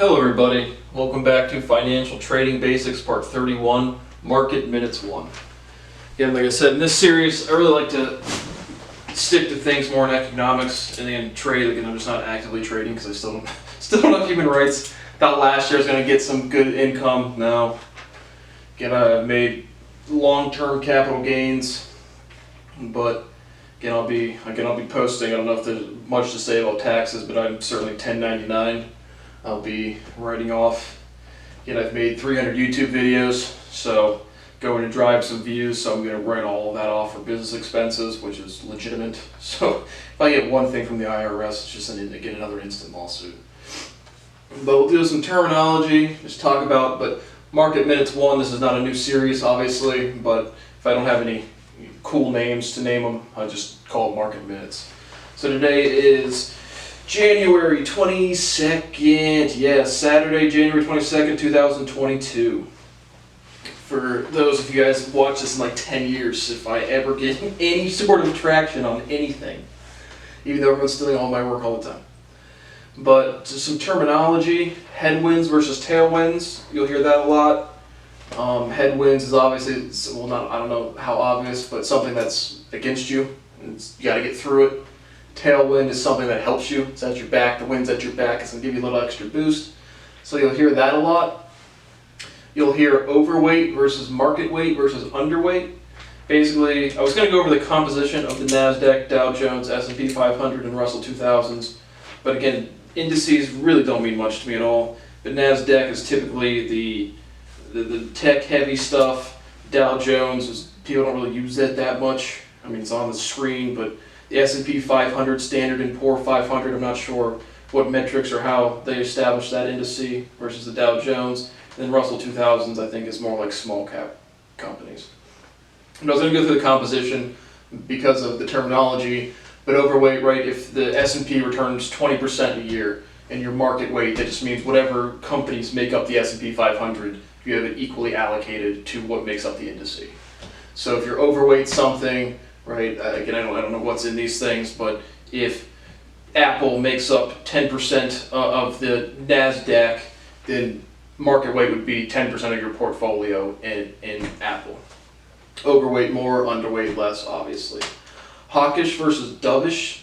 Hello everybody, welcome back to Financial Trading Basics Part 31, Market Minutes 1. Again, like I said, in this series, I really like to stick to things more in economics and then trade. Again, I'm just not actively trading because I still don't have human rights. Thought last year I was going to get some good income. No. Again, I made long-term capital gains, but again, I'll be posting. I don't know if there's much to say about taxes, but I'm certainly 1099. I'll be writing off. Again, I've made 300 YouTube videos, so going to drive some views, so I'm going to write all of that off for business expenses, which is legitimate. So if I get one thing from the IRS, it's just again another instant lawsuit. But we'll do some terminology, just talk about, but Market Minutes 1, this is not a new series, obviously, but if I don't have any cool names to name them, I'll just call it Market Minutes. So today is January 22nd, yes, Saturday, January 22nd, 2022. For those of you guys who watched this in like 10 years, if I ever get any sort of traction on anything, even though everyone's stealing all my work all the time. But just some terminology, headwinds versus tailwinds, you'll hear that a lot. Headwinds is obviously, I don't know how obvious, but something that's against you, and you gotta get through it. Tailwind is something that helps you. It's at your back. The wind's at your back. It's going to give you a little extra boost. So you'll hear that a lot. You'll hear overweight versus market weight versus underweight. Basically, I was going to go over the composition of the NASDAQ, Dow Jones, S&P 500, and Russell 2000s. But again, indices really don't mean much to me at all. But NASDAQ is typically the tech-heavy stuff. Dow Jones, people don't really use that much. I mean, it's on the screen, but the S&P 500, Standard & Poor 500, I'm not sure what metrics or how they establish that indice versus the Dow Jones. And then Russell 2000s, I think, is more like small cap companies. And I was going to go through the composition because of the terminology, but overweight, right, if the S&P returns 20% a year and your market weight, that just means whatever companies make up the S&P 500, you have it equally allocated to what makes up the indice. So if you're overweight something, right, again, I don't know what's in these things, but if Apple makes up 10% of the NASDAQ, then market weight would be 10% of your portfolio in Apple. Overweight more, underweight less, obviously. Hawkish versus dovish,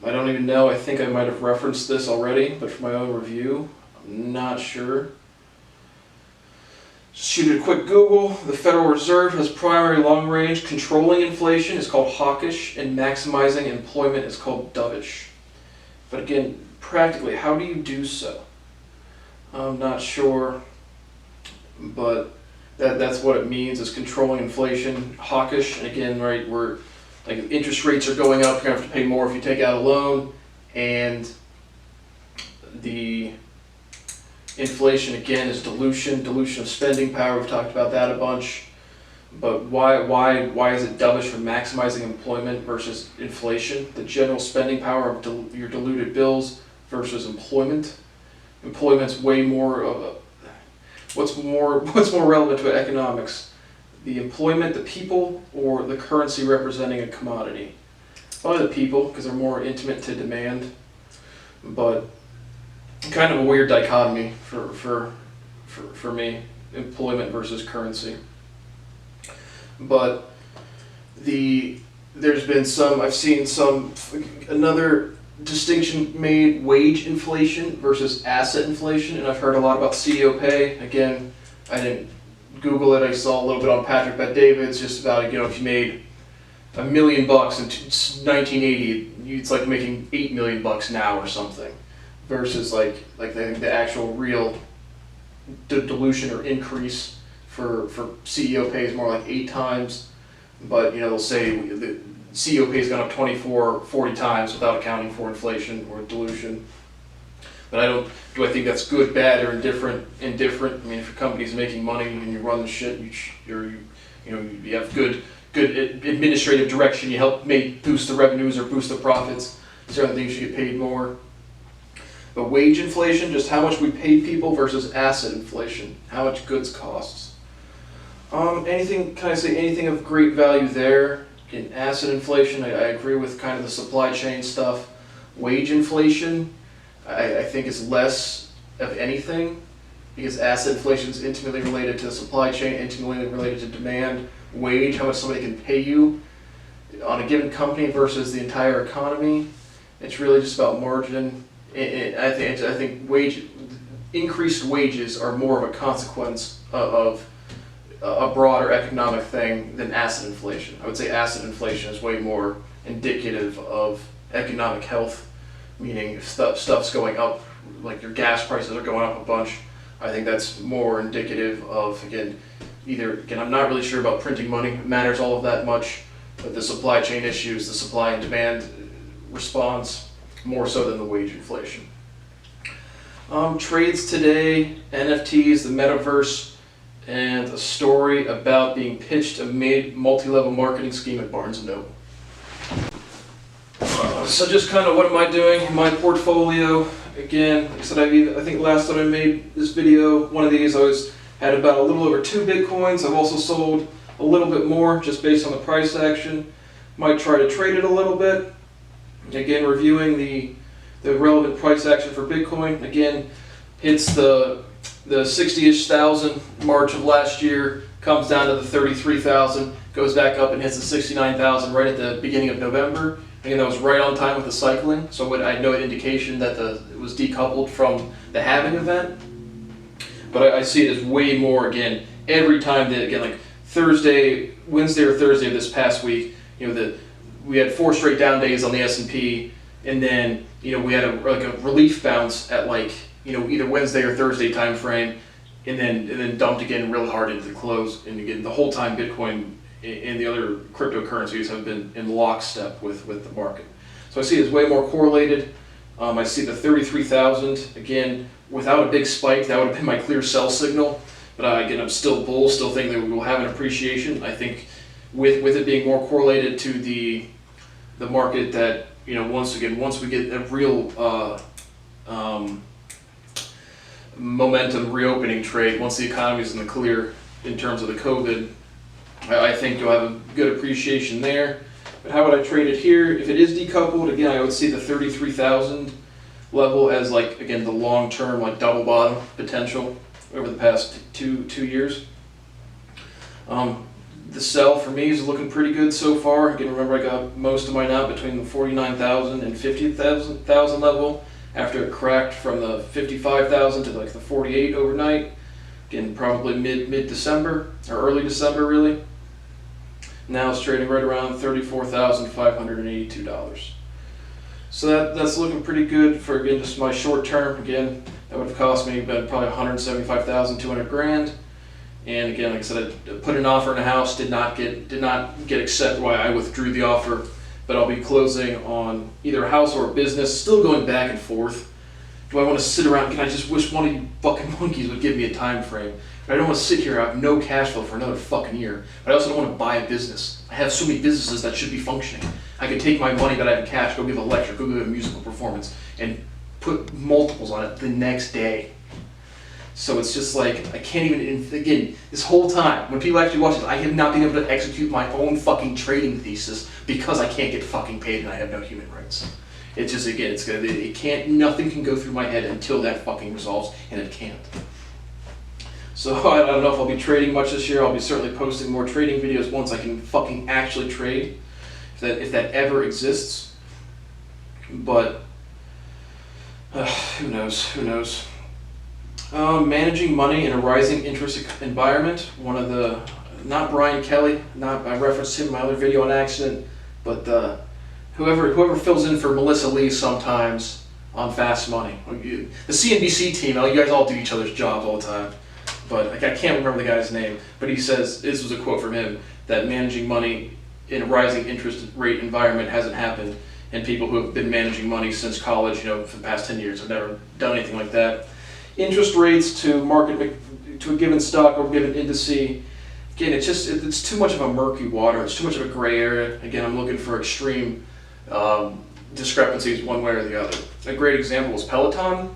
I don't even know. I think I might have referenced this already, but for my own review, I'm not sure. Shoot a quick Google. The Federal Reserve has primary long-range controlling inflation is called hawkish, and maximizing employment is called dovish. But again, practically, how do you do so? I'm not sure, but that's what it means, is controlling inflation, hawkish. And again, right, if interest rates are going up, you're going to have to pay more if you take out a loan, and the inflation, again, is dilution of spending power. We've talked about that a bunch. But why is it dovish for maximizing employment versus inflation? The general spending power of your diluted bills versus employment. Employment's way more of a... What's more relevant to economics? The employment, the people, or the currency representing a commodity? Probably the people, because they're more intimate to demand. But kind of a weird dichotomy for me, employment versus currency. But there's been I've seen another distinction made, wage inflation versus asset inflation, and I've heard a lot about CEO pay. Again, I didn't Google it, I saw a little bit on Patrick Bet-David. It's just about, if you made $1 million in 1980, it's like making $8 million now or something. Versus like the actual real dilution or increase for CEO pay is more like 8 times, but they'll say the CEO pay has gone up 24, 40 times without accounting for inflation or dilution. But do I think that's good, bad, or indifferent? Indifferent. I mean, if your company's making money and you run the shit, you have good administrative direction. You help boost the revenues or boost the profits. Certain things you get paid more. But wage inflation, just how much we pay people versus asset inflation, how much goods costs. Anything of great value there? In asset inflation, I agree with kind of the supply chain stuff. Wage inflation, I think is less of anything, because asset inflation is intimately related to supply chain, intimately related to demand, wage, how much somebody can pay you on a given company versus the entire economy. It's really just about margin. I think increased wages are more of a consequence of a broader economic thing than asset inflation. I would say asset inflation is way more indicative of economic health, meaning if stuff's going up, like your gas prices are going up a bunch. I think that's more indicative of, again, I'm not really sure about printing money, it matters all of that much, but the supply chain issues, the supply and demand response, more so than the wage inflation. Trades today, NFTs, the metaverse, and a story about being pitched a multi-level marketing scheme at Barnes & Noble. So just kind of what am I doing in my portfolio? Again, like I said, I think last time I made this video, one of these, I had about a little over 2 Bitcoins. I've also sold a little bit more just based on the price action. Might try to trade it a little bit. Again, reviewing the relevant price action for Bitcoin. Again, hits the 60-ish thousand March of last year, comes down to the 33,000, goes back up and hits the 69,000 right at the beginning of November. Again, that was right on time with the cycling, so I had no indication that it was decoupled from the halving event. But I see it as way more, again, every time that, again, like Wednesday or Thursday of this past week, we had 4 straight down days on the S&P, and then, we had a relief bounce at either Wednesday or Thursday time frame, and then dumped again real hard into the close. And again, the whole time Bitcoin and the other cryptocurrencies have been in lockstep with the market. So I see it as way more correlated. I see the 33,000, again, without a big spike, that would have been my clear sell signal. But again, I'm still bull, still think that we will have an appreciation. I think with it being more correlated to the market, that once we get a real momentum reopening trade, once the economy is in the clear in terms of the COVID, I think you'll have a good appreciation there. But how would I trade it here? If it is decoupled, again, I would see the 33,000 level as again, the long-term double bottom potential over the past two years. The sell for me is looking pretty good so far. Again, remember I got most of mine out between the 49,000 and 50,000 level after it cracked from the 55,000 to the 48 overnight. Again, probably mid-December or early December really. Now it's trading right around $34,582. So that's looking pretty good for, again, just my short term. Again, that would have cost me about probably 175,200 grand. And again, like I said, I put an offer in a house, did not get accepted. Why I withdrew the offer, but I'll be closing on either a house or a business. Still going back and forth. Do I want to sit around? Can I just wish one of you fucking monkeys would give me a time frame? But I don't want to sit here. I have no cash flow for another fucking year. But I also don't want to buy a business. I have so many businesses that should be functioning. I could take my money that I have in cash, go give a lecture, go give a musical performance, and put multiples on it the next day. So it's just I can't even, again, this whole time, when people actually watch this, I have not been able to execute my own fucking trading thesis because I can't get fucking paid and I have no human rights. It's just, again, nothing can go through my head until that fucking resolves, and it can't. So I don't know if I'll be trading much this year. I'll be certainly posting more trading videos once I can fucking actually trade, if that ever exists. But who knows? Managing money in a rising interest environment. One of the, not Brian Kelly, I referenced him in my other video on accident, but whoever fills in for Melissa Lee sometimes on Fast Money. The CNBC team, you guys all do each other's jobs all the time. But I can't remember the guy's name, but he says, this was a quote from him, that managing money in a rising interest rate environment hasn't happened, and people who have been managing money since college, for the past 10 years have never done anything like that. Interest rates to market to a given stock or a given index, again, it's too much of a murky water, it's too much of a gray area. Again, I'm looking for extreme discrepancies one way or the other. A great example was Peloton.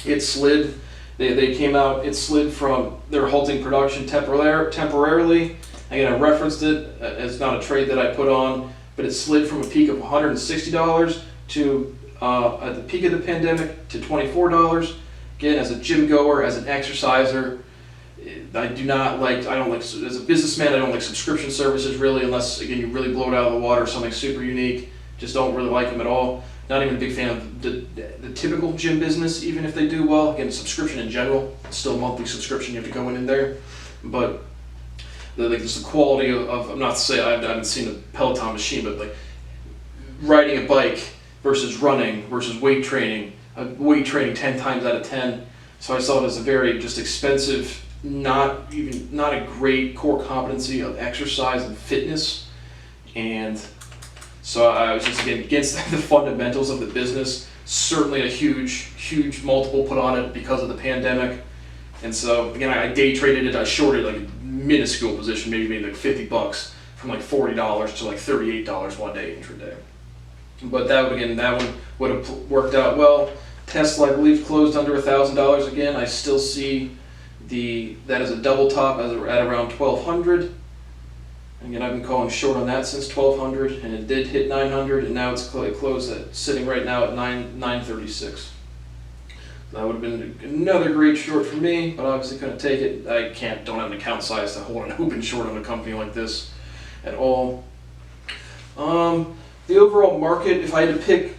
It slid. They came out, it slid from, they were halting production temporarily. Again, I referenced it as not a trade that I put on, but it slid from a peak of $160 to, at the peak of the pandemic, to $24. again, as a gym goer, as an exerciser, I don't like, as a businessman, I don't like subscription services really, unless, again, you really blow it out of the water, something super unique. Just don't really like them at all. Not even a big fan of the typical gym business, even if they do well. Again, subscription in general, it's still a monthly subscription, you have to go in there. But just the quality of, I'm not to say I haven't seen a Peloton machine, but like riding a bike versus running versus weight training 10 times out of 10. So I saw it as a very just expensive, not a great core competency of exercise and fitness. And so I was just, again, against the fundamentals of the business. Certainly a huge multiple put on it because of the pandemic. And so again, I day traded it. I shorted like a minuscule position, maybe like $50 from like $40 to like $38 one day intraday. But that one would have worked out well. Tesla, I believe, closed under $1,000 again. I still see that as a double top at around 1,200. Again, I've been calling short on that since 1,200, and it did hit 900, and now it's closed at sitting right now at 936. That would have been another great short for me, but obviously couldn't take it. Don't have an account size to hold an open short on a company like this at all. The overall market, if I had to pick,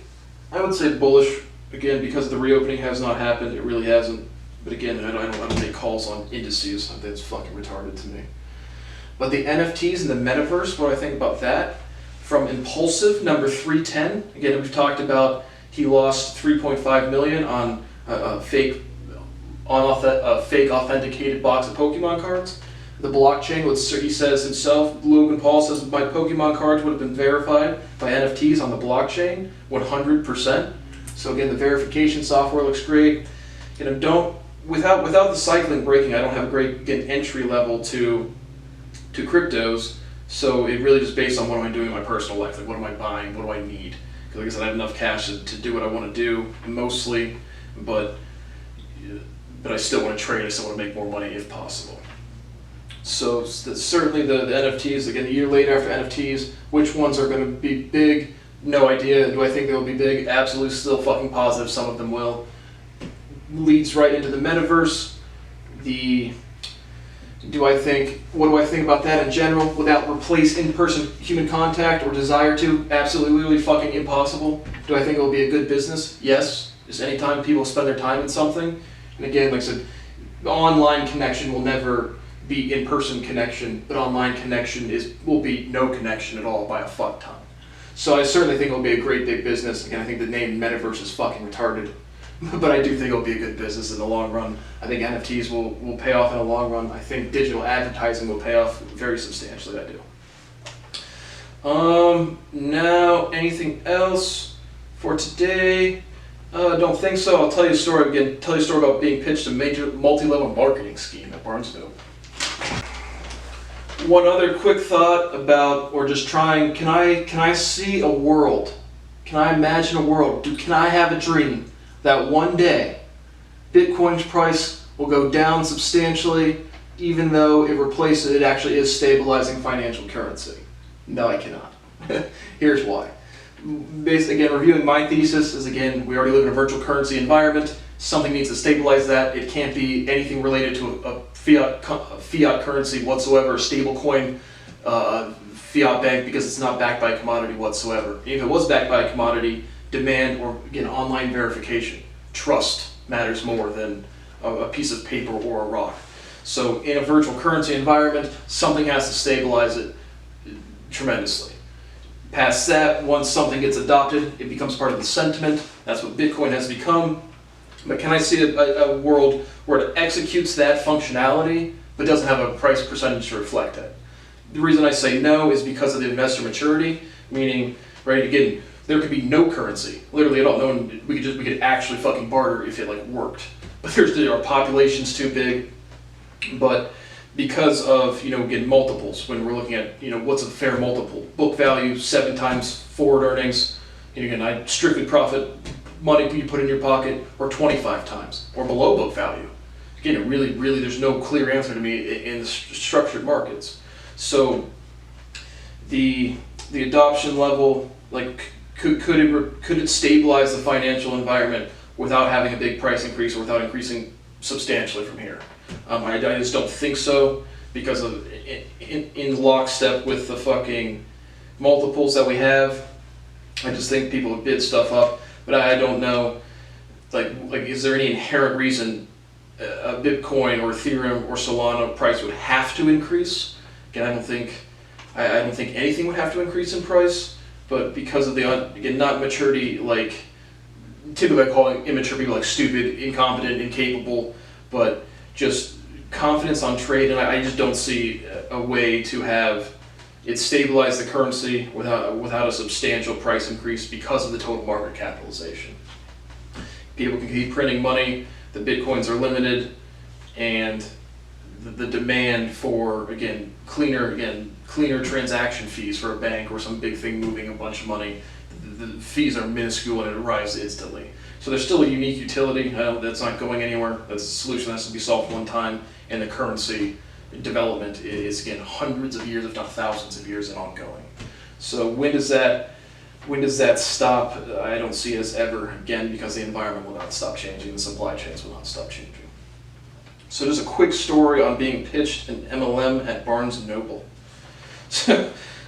I would say bullish. Again, because the reopening has not happened, it really hasn't. But again, I don't make calls on indices. That's fucking retarded to me. But the NFTs and the metaverse, what do I think about that? From Impulsive, number 310. Again, we've talked about he lost $3.5 million on a fake authenticated box of Pokemon cards. The blockchain, he says himself, Logan Paul says my Pokemon cards would have been verified by NFTs on the blockchain, 100%. So again, the verification software looks great. Without the cycling breaking, I don't have a great entry level to cryptos. So it really just based on what am I doing in my personal life, like what am I buying, what do I need? Because like I said, I have enough cash to do what I want to do mostly, but I still want to trade. I still want to make more money if possible. So certainly the NFTs, again, a year later after NFTs, which ones are going to be big? No idea. Do I think they'll be big? Absolutely, still fucking positive some of them will. Leads right into the metaverse. What do I think about that in general? Without replace in-person human contact or desire to? Absolutely, really fucking impossible. Do I think it will be a good business? Yes. Just anytime people spend their time in something. And again, like I said, the online connection will never be in-person connection, but online connection will be no connection at all by a fuck ton. So I certainly think it'll be a great big business. Again, I think the name metaverse is fucking retarded, but I do think it'll be a good business in the long run. I think NFTs will pay off in the long run. I think digital advertising will pay off very substantially. I do. Now, anything else for today? Don't think so. I'll tell you a story again. Tell you a story about being pitched a major multi-level marketing scheme at Barnesville. One other quick thought about, or just trying, can I see a world? Can I imagine a world? Can I have a dream that one day Bitcoin's price will go down substantially, even though it actually is stabilizing financial currency? No, I cannot. Here's why. Again, reviewing my thesis is, again, we already live in a virtual currency environment. Something needs to stabilize that. It can't be anything related to a fiat currency whatsoever, a stable coin, fiat bank, because it's not backed by a commodity whatsoever. If it was backed by a commodity, demand, or again, online verification, trust matters more than a piece of paper or a rock. So in a virtual currency environment, something has to stabilize it tremendously. Past that, once something gets adopted, it becomes part of the sentiment. That's what Bitcoin has become. But can I see a world where it executes that functionality, but doesn't have a price percentage to reflect it? The reason I say no is because of the investor maturity, meaning, right, again, there could be no currency, literally at all. We could actually fucking barter if it like worked. But our population's too big. But because of, again, multiples, when we're looking at, what's a fair multiple? Book value, 7 times forward earnings. Again, I strictly profit money you put in your pocket, or 25 times, or below book value. Again, really, there's no clear answer to me in structured markets. So the adoption level, like, could it stabilize the financial environment without having a big price increase or without increasing substantially from here. I just don't think so, because of in lockstep with the fucking multiples that we have. I just think people would bid stuff up, but I don't know. Like, is there any inherent reason a Bitcoin or Ethereum or Solana price would have to increase? Again, I don't think anything would have to increase in price, but because of the again, not maturity, like typically I call immature people like stupid, incompetent, incapable, but just confidence on trade, and I just don't see a way to have it stabilize the currency without a substantial price increase because of the total market capitalization. People can keep printing money, the Bitcoins are limited, and the demand for, cleaner transaction fees for a bank or some big thing moving a bunch of money, the fees are minuscule and it arrives instantly. So there's still a unique utility. That's not going anywhere. That's a solution that has to be solved one time, and the currency development is, again, hundreds of years, if not thousands of years, and ongoing. So when does that stop? I don't see it as ever, again, because the environment will not stop changing, the supply chains will not stop changing. So just a quick story on being pitched an MLM at Barnes & Noble.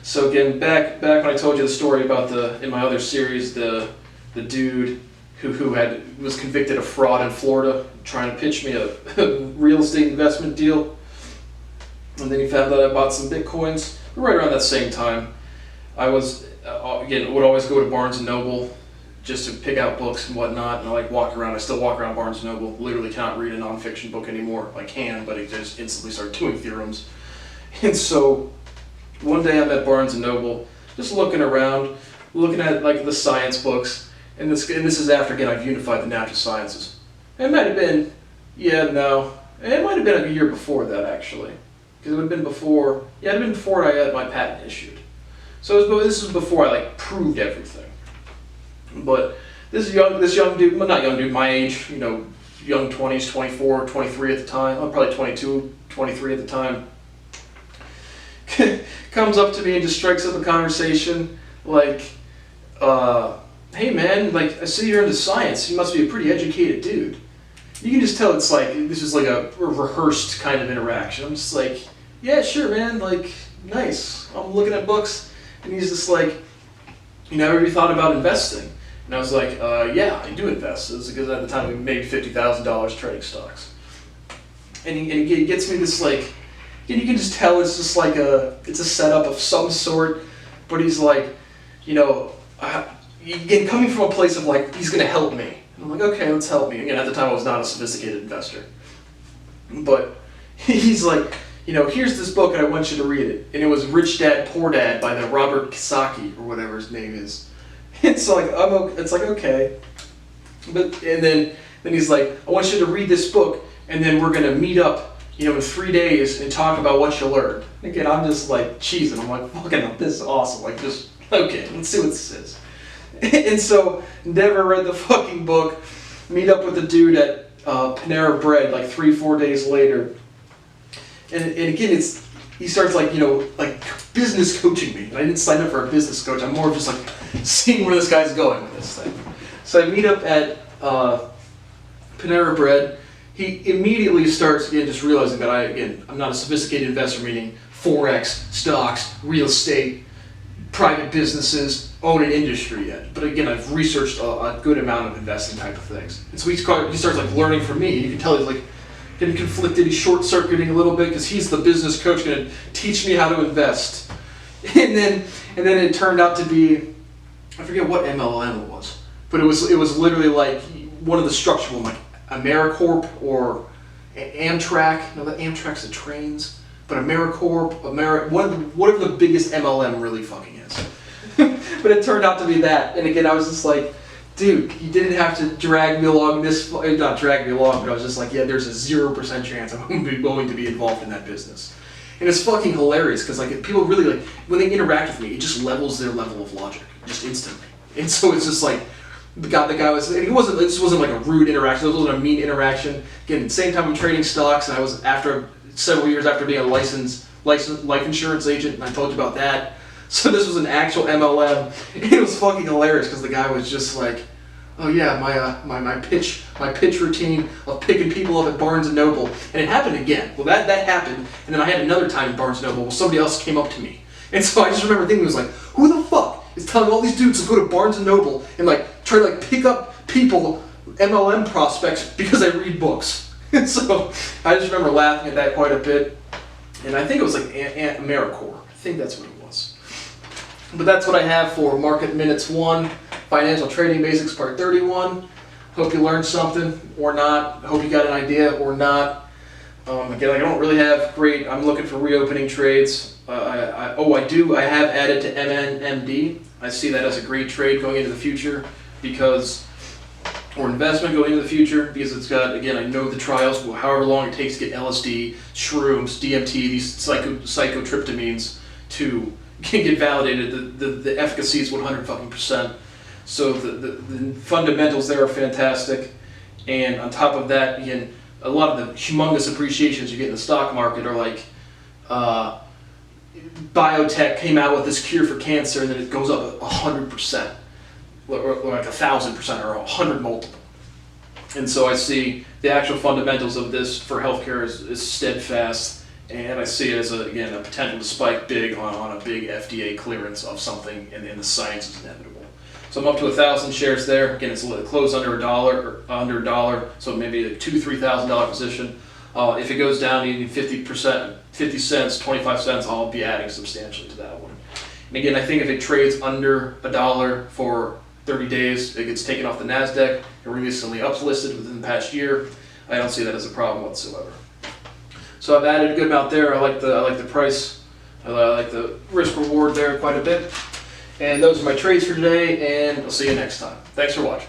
So again, back when I told you the story about in my other series, the dude who was convicted of fraud in Florida, trying to pitch me a real estate investment deal, and then he found that I bought some Bitcoins. Right around that same time, I was would always go to Barnes & Noble just to pick out books and whatnot, and I walk around. I still walk around Barnes & Noble. Literally cannot read a nonfiction book anymore. I can, but it just instantly started doing theorems. And so one day I'm at Barnes & Noble, just looking around, looking at the science books, and this is after, again, I've unified the natural sciences. It might have been, it might have been a year before that, actually, because it would have been before, it had been before I had my patent issued. So this was before I proved everything. But this young dude, well, not young dude, my age, young 20s, 24, 23 at the time, I'm probably 22, 23 at the time, comes up to me and just strikes up a conversation hey man, I see you're into science, you must be a pretty educated dude. You can just tell it's this is a rehearsed kind of interaction. I'm just yeah, sure man, nice. I'm looking at books, and he's just have you ever thought about investing? And I was yeah, I do invest. It was because at the time we made $50,000 trading stocks. And he gets me this and you can just tell it's just it's a setup of some sort, but he's again, coming from a place of he's gonna help me. And I'm okay, let's help me. Again, at the time I was not a sophisticated investor. But he's here's this book and I want you to read it. And it was Rich Dad, Poor Dad by the Robert Kiyosaki, or whatever his name is. It's okay. And then he's I want you to read this book, and then we're gonna meet up, in 3 days and talk about what you learned. Again, I'm just cheesing. I'm fucking, this is awesome. Okay, let's see what this is. And so, never read the fucking book. Meet up with the dude at Panera Bread 3-4 days later. And again, he starts business coaching me. And I didn't sign up for a business coach. I'm more of just seeing where this guy's going with this thing. So I meet up at Panera Bread. He immediately starts just realizing that I'm not a sophisticated investor, meaning Forex, stocks, real estate, private businesses, own an industry yet. But again, I've researched a good amount of investing type of things. And so he starts learning from me. You can tell he's getting conflicted. He's short-circuiting a little bit because he's the business coach going to teach me how to invest. And then it turned out to be, I forget what MLM it was, but it was literally one of the structural, AmeriCorp or Amtrak. No, the Amtrak's the trains, but AmeriCorp, whatever the biggest MLM really fucking is. But it turned out to be that. And again, I was just dude, you didn't have to drag me along not drag me along, but I was just yeah, there's a 0% chance I'm going to be involved in that business. And it's fucking hilarious because people really when they interact with me, it just levels their level of logic just instantly. And so it's just the guy was, and this wasn't a rude interaction, it wasn't a mean interaction. Again, same time I'm trading stocks, and I was several years after being a licensed life insurance agent, and I told you about that. So this was an actual MLM, and it was fucking hilarious because the guy was just oh yeah, my pitch routine of picking people up at Barnes and Noble, and it happened again. Well, that happened, and then I had another time in Barnes and Noble. Well, somebody else came up to me, and so I just remember thinking, it was like, who the fuck is telling all these dudes to go to Barnes and Noble and like try to like pick up people, MLM prospects, because I read books? And so I just remember laughing at that quite a bit, and I think it was like AmeriCorps. I think that's what it was. But that's what I have for Market Minutes 1, Financial Trading Basics Part 31. Hope you learned something or not. Hope you got an idea or not. Again, I don't really have great, I'm looking for reopening trades. I have added to MNMD. I see that as a great trade going into the future or investment going into the future, because it's got, again, I know the trials, however long it takes to get LSD, shrooms, DMT, these psychotryptamines to get validated. The efficacy is 100%. So the fundamentals there are fantastic, and on top of that, again, a lot of the humongous appreciations you get in the stock market are like biotech came out with this cure for cancer, and then it goes up 100%, or like 1,000%, or 100 multiple. And so I see the actual fundamentals of this for healthcare is steadfast. And I see it as, a potential to spike big on a big FDA clearance of something, and the science is inevitable. So I'm up to 1,000 shares there. Again, it's closed under $1, so maybe a $2,000-3,000 position. If it goes down even 50%, 50 cents, 25 cents, I'll be adding substantially to that one. And again, I think if it trades under $1 for 30 days, it gets taken off the NASDAQ and recently uplisted within the past year. I don't see that as a problem whatsoever. So I've added a good amount there. I like the price. I like the risk reward there quite a bit. And those are my trades for today, and I'll see you next time. Thanks for watching.